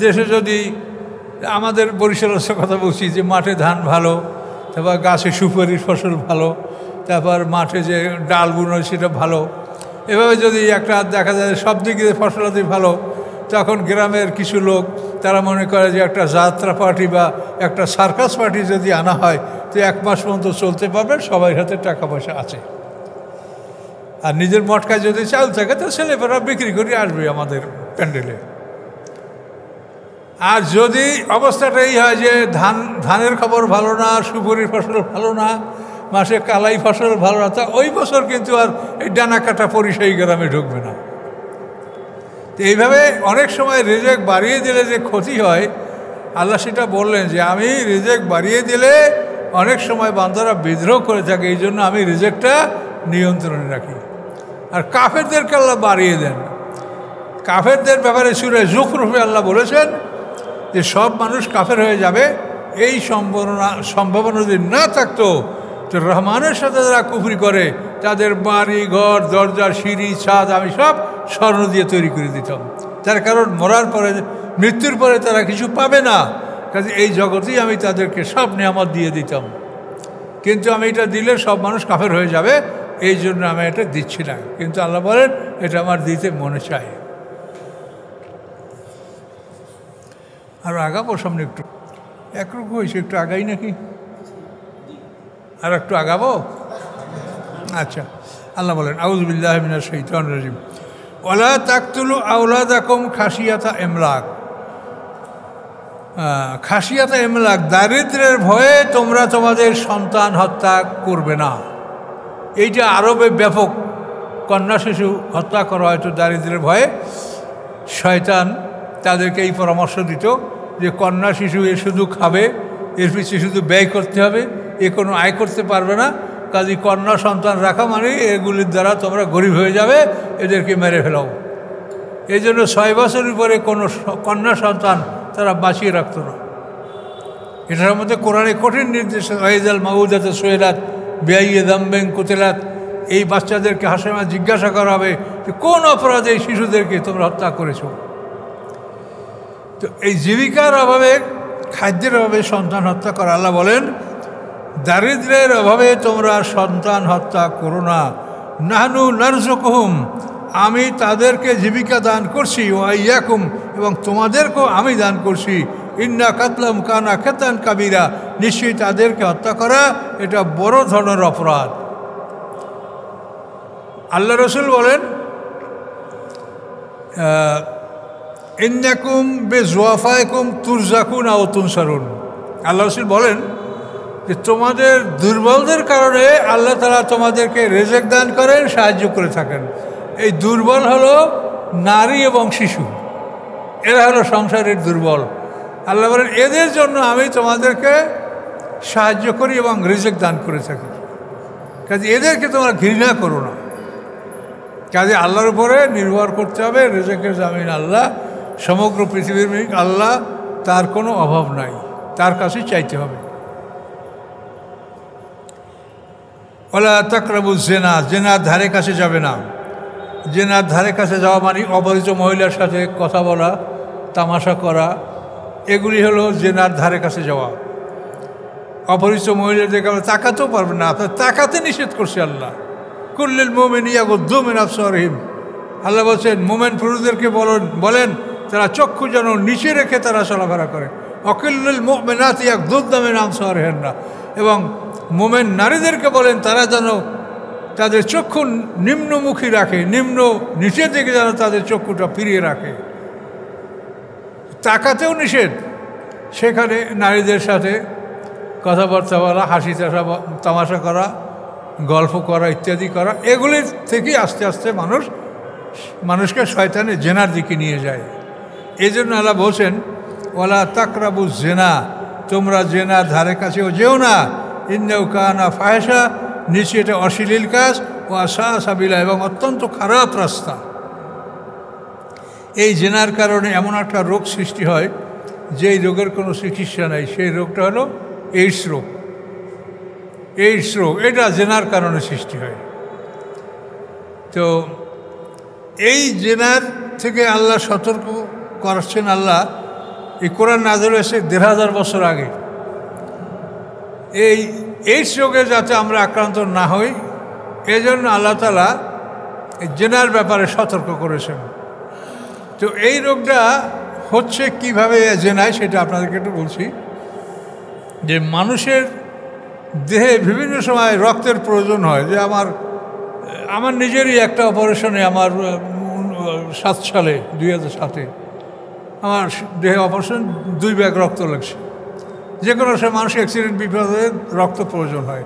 দেশে যদি আমাদের বরিশালের কথা বলছি যে মাঠে ধান ভালো, তারপর গাছে সুপারির ফসল ভালো, তারপর মাঠে যে ডাল বুনো সেটা ভালো, এভাবে যদি একটা দেখা যায় সব দিকে ফসলাদি ভালো, তখন গ্রামের কিছু লোক তারা মনে করে যে একটা যাত্রা পার্টি বা একটা সার্কাস পার্টি যদি আনা হয় তো 1 মাস পর্যন্ত চলতে পারবে, সবাই হাতে টাকা পয়সা আছে। আর নিজের মটকায় যদি চাল থাকে তো ছেলেপেরা বিক্রি করে আসবে আমাদের প্যান্ডেলে। আর যদি অবস্থাটা এই হয় যে ধানের খবর ভালো না, সুপুরির ফসল ভালো না, মাসে কালাই ফসল ভালো না, তা ওই বছর কিন্তু আর এই ডানা কাটা পরিষেই গ্রামে ঢুকবে না। তো এইভাবে অনেক সময় রিজেক বাড়িয়ে দিলে যে ক্ষতি হয়, আল্লাহ সেটা বললেন যে আমি রিজেক বাড়িয়ে দিলে অনেক সময় বান্দারা বিদ্রোহ করে থাকে, এই জন্য আমি রিজেকটা নিয়ন্ত্রণে রাখি। আর কাফেরদেরকে আল্লাহ বাড়িয়ে দেন। কাফেরদের ব্যাপারে সূরা যুখরুফে আল্লাহ বলেছেন যে সব মানুষ কাফের হয়ে যাবে, এই সম্ভাবনা যদি না থাকতো তো রহমানের সাথে যারা কুফরি করে তাদের বাড়ি ঘর দরজা সিঁড়ি ছাদ আমি সব স্বর্ণ দিয়ে তৈরি করে দিতাম। তার কারণ মরার পরে, মৃত্যুর পরে তারা কিছু পাবে না, কাজে এই জগতেই আমি তাদেরকে সব নিয়ামত দিয়ে দিতাম। কিন্তু আমি এটা দিলে সব মানুষ কাফের হয়ে যাবে, এই জন্য আমি এটা দিচ্ছি না। কিন্তু আল্লাহ বলেন এটা আমার দিতে মনে চায়। আর আগাবো সামনে, একটু একরকম হয়েছে, একটু আগাই নাকি, আর একটু আগাবো? আচ্ছা, আল্লাহ বলেন আউযু বিল্লাহি মিনাশ শাইতানির রাজিম ওয়ালা তাকতুলু আওলাদাকুম খাশিয়াতা ইমলাক। খাশিয়াতা ইমলাক, দারিদ্র্যের ভয়ে তোমরা তোমাদের সন্তান হত্যা করবে না। এইটা আরবে ব্যাপক, কন্যা শিশু হত্যা করা হয়তো দারিদ্র্যের ভয়ে। শয়তান তাদেরকে এই পরামর্শ দিত যে কন্যা শিশু এ শুধু খাবে, এর পিছিয়ে শুধু ব্যয় করতে হবে, এ কোনো আয় করতে পারবে না, কাজে কন্যা সন্তান রাখা মানে এগুলির দ্বারা তোমরা গরিব হয়ে যাবে, এদেরকে মেরে ফেলাও। এই জন্য 6 বছরের পরে কোনো কন্যা সন্তান তারা বাঁচিয়ে রাখত না। এটার মধ্যে কোরআনে কঠিন নির্দেশ, ওয়াইজাল মাউদাতে সুয়েলাত বিআইয়ি যামবিন কুতিলাত, এই বাচ্চাদেরকে হাসেমা জিজ্ঞাসা করা হবে যে কোন অপরাধে এই শিশুদেরকে তোমরা হত্যা করেছ। তো এই জীবিকার অভাবে, খাদ্যের অভাবে সন্তান হত্যা করা, আল্লাহ বলেন দারিদ্র্যের অভাবে তোমরা সন্তান হত্যা করো না। নাহনু নারযুকুহুম, আমি তাদেরকে জীবিকা দান করছি, ওয়া ইয়াকুম, এবং তোমাদেরকেও আমি দান করছি। ইন্না কাতলাম কানা খেতান কাবিরা, নিশ্চয়ই তাদেরকে হত্যা করা এটা বড় ধরনের অপরাধ। আল্লাহ রসুল বলেন ইন্নাকুম বেজওয়াফাইকুম তুরজাকুন আও তুনসারুন। আল্লাহ রসুল বলেন যে তোমাদের দুর্বলদের কারণে আল্লাহ তাআলা তোমাদেরকে রিজিক দান করেন, সাহায্য করে থাকেন। এই দুর্বল হলো নারী এবং শিশু, এরা হলো সংসারের দুর্বল। আল্লাহ বলেন এদের জন্য আমি তোমাদেরকে সাহায্য করি এবং রিজিক দান করে থাকি, কাজে এদেরকে তোমরা ঘৃণা করো না। কাজে আল্লাহর উপরে নির্ভর করতে হবে, রিজিকের জামিন আল্লাহ, সমগ্র পৃথিবীর মালিক আল্লাহ, তার কোনো অভাব নাই, তার কাছেই চাইতে হবে। ওয়ালা তাকরাবুজ জিনা, জিনার ধারে কাছে যাবে না। জিনার ধারে কাছে যাওয়া মানে অপরিচিত মহিলার সাথে কথা বলা, তামাশা করা, এগুলি হলো জিনার ধারে কাছে যাওয়া। অপরিচিত মহিলাদেরকে আমরা তাকাতেও পারবেন না, আপনার তাকাতে নিষেধ করছে আল্লাহ। কুল্লিল মুমিনিনা ইয়াগুদ্দু মিন আবসারিহিম, আল্লাহ বলছেন মোমেন পুরুষদেরকে বলেন তারা চক্ষু যেন নিচে রেখে তারা চলাফেরা করে। অকুল্লুল মুমিনাতি ইয়াগুদ্দুনা মিন আবসারিহিন্না, এবং মোমেন নারীদেরকে বলেন তারা যেন তাদের চক্ষু নিম্নমুখী রাখে, নিচের দিকে যেন তাদের চক্ষুটা ফিরিয়ে রাখে। তাকাতেও নিষেধ। সেখানে নারীদের সাথে কথাবার্তা বলা, হাসি তামাশা করা, গল্প করা ইত্যাদি করা, এগুলির থেকেই আস্তে আস্তে মানুষকে শয়তানে জেনার দিকে নিয়ে যায়। এই জন্য আল্লাহ বলছেন ওয়ালা তাকরাবুজ জিনা, তোমরা জেনার ধারে কাছেও যেও না। ইন্নাহু কানা ফাহিশা, নিশ্চয়ই এটা অশ্লীল কাজ, ও আসা সাবিলা, এবং অত্যন্ত খারাপ রাস্তা। এই জেনার কারণে এমন একটা রোগ সৃষ্টি হয় যেই রোগের কোনো চিকিৎসা নাই, সেই রোগটা হলো এইডস রোগ। এইডস রোগ এটা জেনার কারণে সৃষ্টি হয়। তো এই জেনার থেকে আল্লাহ সতর্ক করছেন। আল্লাহ এই কোরআন নাযিল হয়েছে ১৫০০ বছর আগে। এই এইডস রোগে যাতে আমরা আক্রান্ত না হই, এজন্য আল্লাহ তাআলা এই জেনার ব্যাপারে সতর্ক করেছেন। তো এই রোগটা হচ্ছে কিভাবে জেনায়, সেটা আপনাদেরকে একটু বলছি। যে মানুষের দেহে বিভিন্ন সময় রক্তের প্রয়োজন হয়। যে আমার নিজেরই একটা অপারেশনে, আমার 2007 সালে আমার দেহে অপারেশন 2 ব্যাগ রক্ত লাগছে, যে কোনো সময় মানুষ অ্যাক্সিডেন্ট বিপদে রক্ত প্রয়োজন হয়।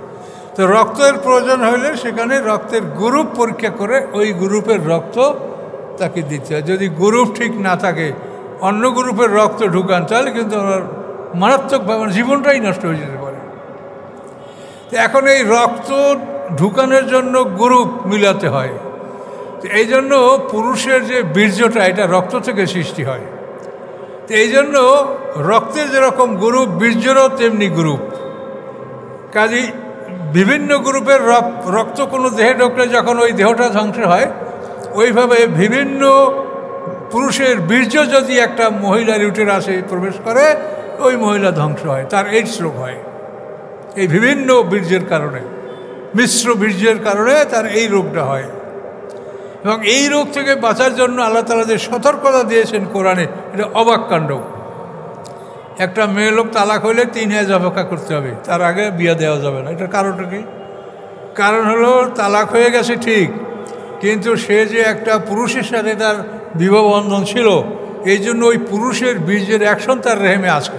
তো রক্তের প্রয়োজন হলে সেখানে রক্তের গ্রুপ পরীক্ষা করে ওই গ্রুপের রক্ত তাকে দিতে হয়। যদি গ্রুপ ঠিক না থাকে, অন্য গ্রুপের রক্ত ঢুকান, তাহলে কিন্তু আমার মারাত্মকভাবে জীবনটাই নষ্ট হয়ে যেতে পারে। তো এখন এই রক্ত ঢুকানোর জন্য গ্রুপ মিলাতে হয়। তো এই জন্য পুরুষের যে বীর্যটা, এটা রক্ত থেকে সৃষ্টি হয়। তো এই জন্য রক্তের যেরকম গ্রুপ, বীর্যেরও তেমনি গ্রুপ। কাজেই বিভিন্ন গ্রুপের রক্ত কোনো দেহে ঢুকলে যখন ওই দেহটা ধ্বংস হয়, ওইভাবে বিভিন্ন পুরুষের বীর্য যদি একটা মহিলার ইউটেরাসে প্রবেশ করে, ওই মহিলা ধ্বংস হয়, তার এইডস রোগ হয়। এই বিভিন্ন বীর্যের কারণে, মিশ্র বীর্যের কারণে তার এই রোগটা হয়। এবং এই রোগ থেকে বাঁচার জন্য আল্লাহ তাআলা যে সতর্কতা দিয়েছেন কোরআনে, এটা অবাক কাণ্ড। একটা মেয়ে লোক তালাক হইলে 3 হাজ অপেক্ষা করতে হবে, তার আগে বিয়ে দেওয়া যাবে না। এটার কারণটা কি? কারণ হলো তালাক হয়ে গেছে ঠিক, কিন্তু সে যে একটা পুরুষের সাথে তার বিবাহ বন্ধন ছিল, এই জন্য ওই পুরুষের বীর্যের অ্যাকশন তার রেহেমে আছে।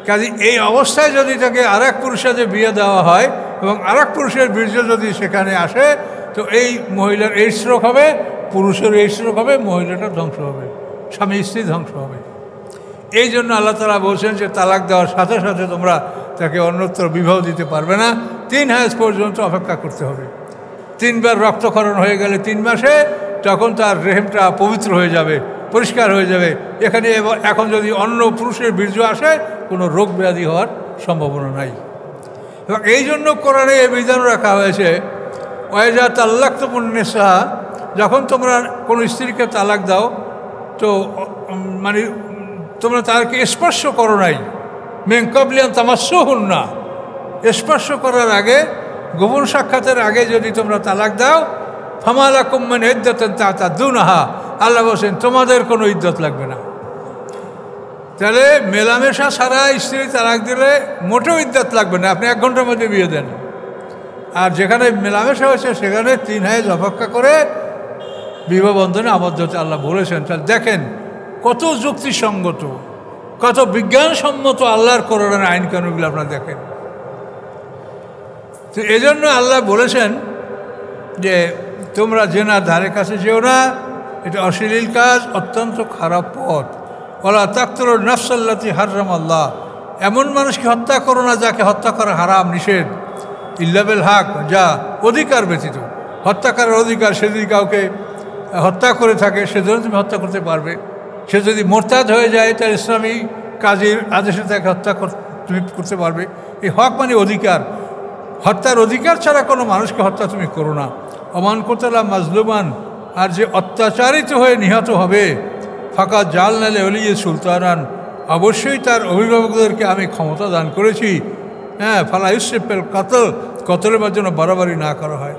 কাজে এই অবস্থায় যদি তাকে আর এক পুরুষের সাথে বিয়ে দেওয়া হয় এবং আর এক পুরুষের বীর্য যদি সেখানে আসে, তো এই মহিলার এইডস রোগ হবে, পুরুষের এইডস রোগ হবে, মহিলাটা ধ্বংস হবে, স্বামী স্ত্রী ধ্বংস হবে। এই জন্য আল্লাহ তাআলা বলছেন যে তালাক দেওয়ার সাথে সাথে তোমরা তাকে অন্যত্র বিবাহ দিতে পারবে না, 3 হাজ পর্যন্ত অপেক্ষা করতে হবে। 3 বার রক্তক্ষরণ হয়ে গেলে 3 মাসে, তখন তার রেহেমটা পবিত্র হয়ে যাবে, পরিষ্কার হয়ে যাবে। এখানে এখন যদি অন্য পুরুষের বীর্য আসে, কোনো রোগ ব্যাধি হওয়ার সম্ভাবনা নাই। এবং এই জন্য কোরআনে এই বিধান রাখা হয়েছে, ওয়াইজা তাল্লাকতুমুন নিসা, যখন তোমরা কোনো স্ত্রীকে তালাক দাও, তো মানে তোমরা তাকে স্পর্শ করো নাই, মিন ক্বাবলি আন তামাসসুহুন্না, স্পর্শ করার আগে, গোপন সাক্ষাতের আগে যদি তোমরা তালাক দাও, ফামা লাকুম মিন ইদ্দাতিন তা'তাদুনাহা, আল্লাহ বলছেন তোমাদের কোনো ইদ্যত লাগবে না। তাহলে মেলামেশা ছাড়া স্ত্রী তালাক দিলে মোটেও ইদ্যত লাগবে না, আপনি 1 ঘন্টার মধ্যে বিয়ে দেন। আর যেখানে মেলামেশা হয়েছে সেখানে 3 হাজ অপেক্ষা করে বিবাহ বন্ধনে আবদ্ধ হতে আল্লাহ বলেছেন। তাহলে দেখেন কত যুক্তিসঙ্গত, কত বিজ্ঞানসম্মত আল্লাহর কোরআনের আইন কানুনগুলো আপনারা দেখেন। তো এই জন্য আল্লাহ বলেছেন যে তোমরা জেনার ধারে কাছে যেও না, এটা অশ্লীল কাজ, অত্যন্ত খারাপ পথ। ওয়ালা তাকতুলুন নাফসাল্লাতী হাররামাল্লাহ, এমন মানুষকে হত্যা করো না যাকে হত্যা করা হারাম, নিষেধ। ইল্লা বিল হক, যা অধিকার ব্যতীত, হত্যা করার অধিকার। সে যদি কাউকে হত্যা করে থাকে, সেজন্য তুমি হত্যা করতে পারবে। সে যদি মোরতাদ হয়ে যায়, তার ইসলামী কাজের আদেশে তাকে হত্যা তুমি করতে পারবে। এই হক মানে অধিকার, হত্যার অধিকার ছাড়া কোনো মানুষকে হত্যা তুমি করো না। অমান করতালা মাজলুমান, আর যে অত্যাচারিত হয়ে নিহত হবে, ফাঁকা জাল নালে অলিয়ে সুলতানান, অবশ্যই তার অভিভাবকদেরকে আমি ক্ষমতা দান করেছি। হ্যাঁ, ফালা ইউসেফেল কাতল, কতলের জন্য বাড়াবাড়ি না করা হয়।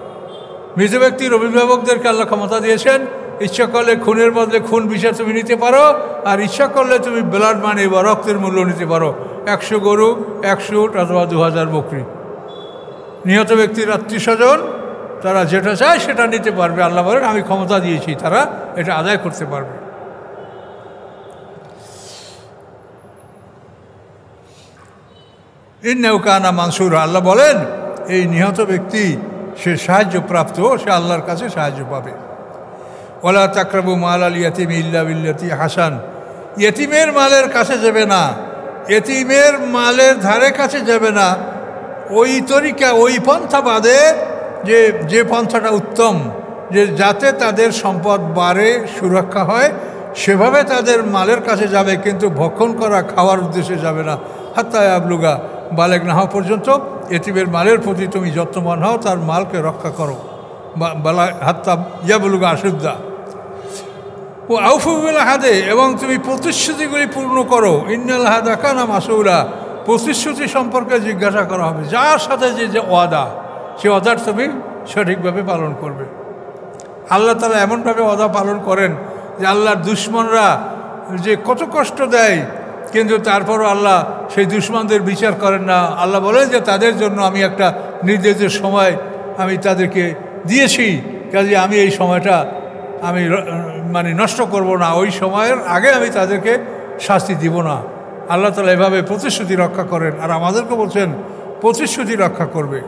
মৃত ব্যক্তির অভিভাবকদেরকে আল্লাহ ক্ষমতা দিয়েছেন, ইচ্ছা করলে খুনের বদলে খুন বিচার তুমি নিতে পারো, আর ইচ্ছা করলে তুমি ব্লাড মানি বা রক্তের মূল্য নিতে পারো। 100 গরু, 100 উট অথবা 2000 বকরি। নিহত ব্যক্তির আত্মীয় স্বজন তারা যেটা চায় সেটা নিতে পারবে। আল্লাহ বলেন আমি ক্ষমতা দিয়েছি, তারা এটা আদায় করতে পারবে। ইন্নাহু কানা মানসুরা, আল্লাহ বলেন এই নিহত ব্যক্তি সে সাহায্যপ্রাপ্ত, সে আল্লাহর কাছে সাহায্য পাবে। ওয়ালা তাকরাবু মাল আল ইয়াতিম ইল্লা বিল্লাতি হাসান, ইয়েতিমের মালের কাছে যাবে না, ইয়েতিমের মালের ধারে কাছে যাবে না ওই তরিকা, ওই পন্থা বাদে যে পন্থাটা উত্তম, যে যাতে তাদের সম্পদ বাড়ে, সুরক্ষা হয়, সেভাবে তাদের মালের কাছে যাবে, কিন্তু ভক্ষণ করা, খাওয়ার উদ্দেশ্যে যাবে না। হাত্তা ইয়াবলুগা, বালেগ না হওয়া পর্যন্ত এতিমের মালের প্রতি তুমি যত্নবান হও, তার মালকে রক্ষা করো। হাত্তা ইয়াবলুগা আশুদ্দা ও আউফু বিল আহাদে, এবং তুমি প্রতিশ্রুতিগুলি পূর্ণ করো। ইন্নাল আহাদা কানা মাসউলা, প্রতিশ্রুতি সম্পর্কে জিজ্ঞাসা করা হবে। যার সাথে যে ওয়াদা, সে ওয়াদার তুমি সঠিকভাবে পালন করবে। আল্লাহ তাআলা এমনভাবে ওয়াদা পালন করেন যে আল্লাহর দুশমনরা যে কত কষ্ট দেয়, কিন্তু তারপরও আল্লাহ সেই দুশমনদের বিচার করেন না। আল্লাহ বলেন যে তাদের জন্য আমি একটা নির্দিষ্ট সময় আমি তাদেরকে দিয়েছি, কাজে আমি এই সময়টা আমি মানে নষ্ট করব না, ওই সময়ের আগে আমি তাদেরকে শাস্তি দিব না। আল্লাহ তাআলা এভাবে প্রতিশ্রুতি রক্ষা করেন, আর আমাদেরকে বলছেন প্রতিশ্রুতি রক্ষা করবে।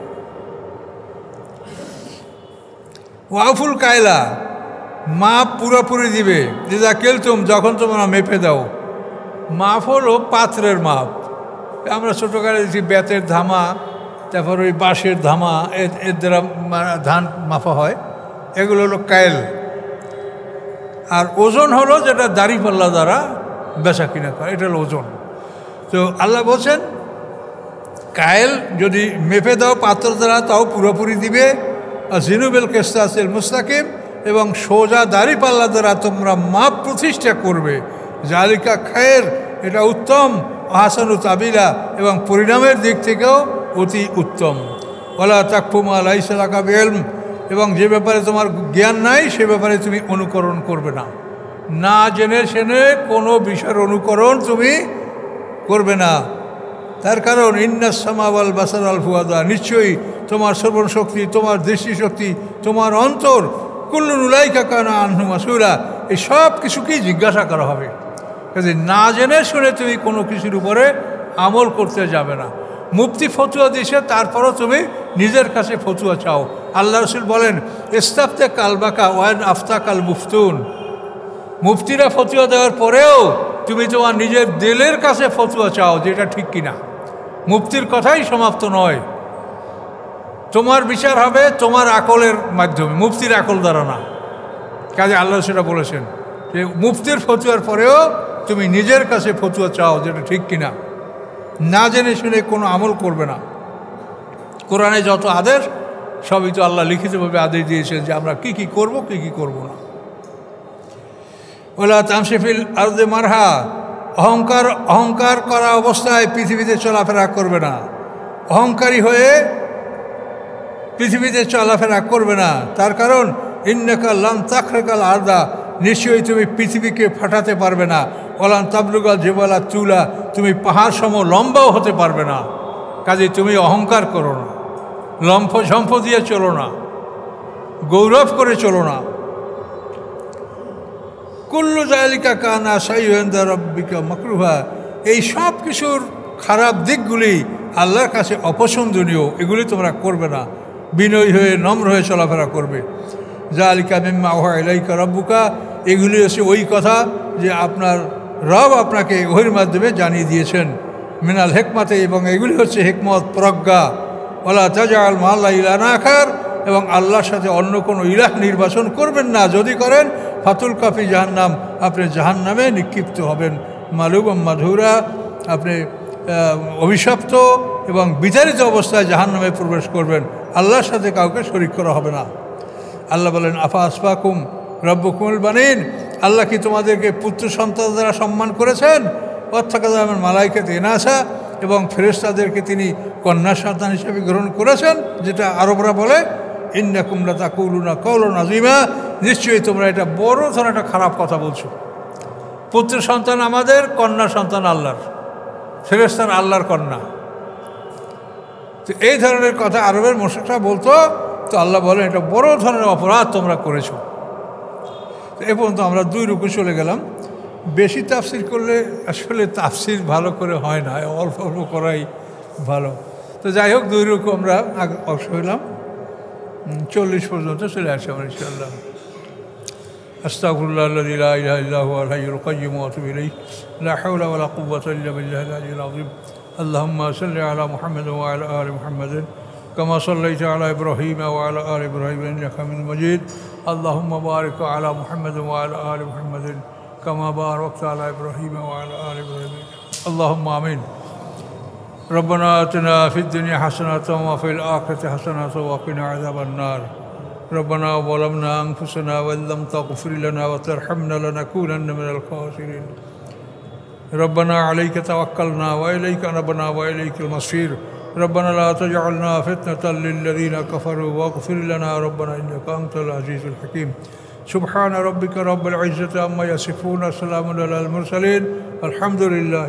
ওয়াফুল কায়লা, মাপ পুরোপুরি দিবে। যেটা কেলতুম, যখন তোমরা মেপে দাও। মাপ হলো পাত্রের মাপ। আমরা ছোটোকালে দেখি বেতের ধামা, তারপর ওই বাঁশের ধামা, এর দ্বারা ধান মাপা হয়, এগুলো হলো কায়েল। আর ওজন হলো যেটা দাড়িপাল্লা দ্বারা বেচা কিনা করে, এটা হলো ওজন। তো আল্লাহ বলছেন কায়েল যদি মেপে দাও পাত্র দ্বারা, তাও পুরোপুরি দিবে। আর জিনুবেল কেস্তাসেল মুস্তাকিম, এবং সোজা দাড়িপাল্লা দ্বারা তোমরা মাপ প্রতিষ্ঠা করবে। জালিকা খায়ের, এটা উত্তম। আহসানু তাবিলা, এবং পরিণামের দিক থেকেও অতি উত্তম। ওয়ালা তাকফু মা লাইসা লাকা বিইলম, এবং যে ব্যাপারে তোমার জ্ঞান নাই সে ব্যাপারে তুমি অনুকরণ করবে না। না জেনে শুনে কোনো বিষয়ের অনুকরণ তুমি করবে না। তার কারণ ইন্নাস সামা ওয়াল বাসার আল ফুয়াদা, নিশ্চয়ই তোমার শ্রবণ শক্তি, তোমার দৃষ্টিশক্তি, তোমার অন্তর, কুল্লুন উলাইকা কানা আনহু মাসউলা, এই সব কিছুকেই জিজ্ঞাসা করা হবে। কাজে না জেনে শুনে তুমি কোনো কিছুর উপরে আমল করতে যাবে না। মুফতি ফতুয়া দিয়েছে, তারপরও তুমি নিজের কাছে ফতুয়া চাও। আল্লাহ রসুল বলেন ইস্তাফতে কালবাকা ওয়ান আফতা কাল মুফতুন, মুফতিরা ফতুয়া দেওয়ার পরেও তুমি তোমার নিজের দিলের কাছে ফতুয়া চাও, যেটা ঠিক কিনা। মুফতির কথাই সমাপ্ত নয়, তোমার বিচার হবে তোমার আকলের মাধ্যমে, মুফতির আকল দ্বারা না। কাজে আল্লাহ সেটা বলেছেন যে মুফতির ফতুয়ার পরেও তুমি নিজের কাছে ফতুয়া চাও, যেটা ঠিক কিনা। না জেনে শুনে কোনো আমল করবে না। কোরআনে যত আদেশ সবই তো আল্লাহ লিখিতভাবে আদেশ দিয়েছেন যে আমরা কি কি করব, কি কি করব না। ওলা তামসিফিল আরদে মারহা, অহংকার করা অবস্থায় পৃথিবীতে চলাফেরা করবে না। অহংকারী হয়ে পৃথিবীতে চলাফেরা করবে না। তার কারণ ইন্নাকা লান তাখরিকাল আরদা, নিশ্চয়ই তুমি পৃথিবীকে ফাটাতে পারবে না। ওলান তাবলুগাল জেবালা চুলা, তুমি পাহাড় সম লম্বাও হতে পারবে না। কাজে তুমি অহংকার করো না, ঝম্প দিয়ে চলো না, গৌরব করে চলো না। কুল্লু জালিকা কানা সাইয়্যিন্দা রাব্বিকা মাকরুহা, এই সব কিছুর খারাপ দিকগুলি আল্লাহর কাছে অপছন্দনীয়, এগুলি তোমরা করবে না। বিনয়ী হয়ে নম্র হয়ে চলাফেরা করবে। জালিকা মিম্মা ওহা ইলাইকা রাব্বুকা, এগুলি হচ্ছে ওই কথা যে আপনার রব আপনাকে ওহির মাধ্যমে জানিয়ে দিয়েছেন। মিনাল হেকমাতে, এবং এগুলি হচ্ছে হেকমত, প্রজ্ঞা। ওয়ালা তাজআল মা'আল্লাহি ইলাহান আখার, এবং আল্লাহর সাথে অন্য কোনো ইলাহ নির্বাচন করবেন না। যদি করেন ফাতুল কাফি জাহান্নাম, আপনি জাহান্নামে নিক্ষিপ্ত হবেন। মালুম মাধুরা, আপনি অভিশপ্ত এবং বিতাড়িত অবস্থায় জাহান্নামে প্রবেশ করবেন। আল্লাহর সাথে কাউকে শরীক করা হবে না। আল্লাহ বলেন আফা আসফাকুম রব্বুকুমুল বানিন, আল্লাহ কি তোমাদেরকে পুত্র সন্তান দ্বারা সম্মান করেছেন? অর্থাৎ আমার মালাইকাতে ইনাসা, এবং ফেরেশতাদেরকে তিনি কন্যা সন্তান হিসেবে গ্রহণ করেছেন, যেটা আরবরা বলে ইন্নাকুম লাতাকুলুনা কাওলান আযীমা, নিশ্চয়ই তোমরা এটা বড় ধরনের একটা খারাপ কথা বলছো। পুত্র সন্তান আমাদের, কন্যা সন্তান আল্লাহর, ফেরেশতার আল্লাহর কন্যা। তো এই ধরনের কথা আরবের মুশরিকরা বলতো। তো আল্লাহ বলেন এটা বড় ধরনের অপরাধ তোমরা করেছো। তো এ পর্যন্ত আমরা 2 রুকু চলে গেলাম। বেশি তাফসির করলে আসলে তাফসির ভালো করে হয় না, অল্প অল্প করাই ভালো। তো যাই হোক 2 রুকু আমরা অংশ হইলাম, 40 পর্যন্ত চলে আসি আমরা ইনশাআল্লাহ। আস্তাগফিরুল্লাহ আল্লাযী লা ইলাহা ইল্লা হুয়াল হাইয়ুল কাইয়্যুম ওয়া আতুবু ইলাইহি লা হাওলা ওয়া লা কুওয়াতা ইল্লা বিল্লাহিল আলিয়্যিল আযীম। আল্লাহুম্মা সাল্লি আলা মুহাম্মাদ ওয়া আলা আলি মুহাম্মাদ কামা সাল্লাইতা আলা ইব্রাহিম ওয়া আলা আলি ইব্রাহিম ইন্নাকা হামিদুম মাজিদ। আল্লাহুম্মা বারিক আলা মুহাম্মাদ ওয়া আলা আলি মুহাম্মাদ কামা বারাকতা আলা ইব্রাহিম ওয়া আলা আলি ইব্রাহিম। আল্লাহুম্মা আমিন। ربنا آتنا في الدنيا حسنة وفي الآخرة حسنة وقنا عذاب النار. ربنا ظلمنا أنفسنا وإن لم تغفر لنا وترحمنا لنكونن من الخاسرين. ربنا عليك توكلنا وإليك أنبنا وإليك المصير. ربنا لا تجعلنا فتنة للذين كفروا واغفر لنا ربنا إنك أنت العزيز الحكيم. سبحان ربك رب العزة عما يصفون، سلام على المرسلين، الحمد لله.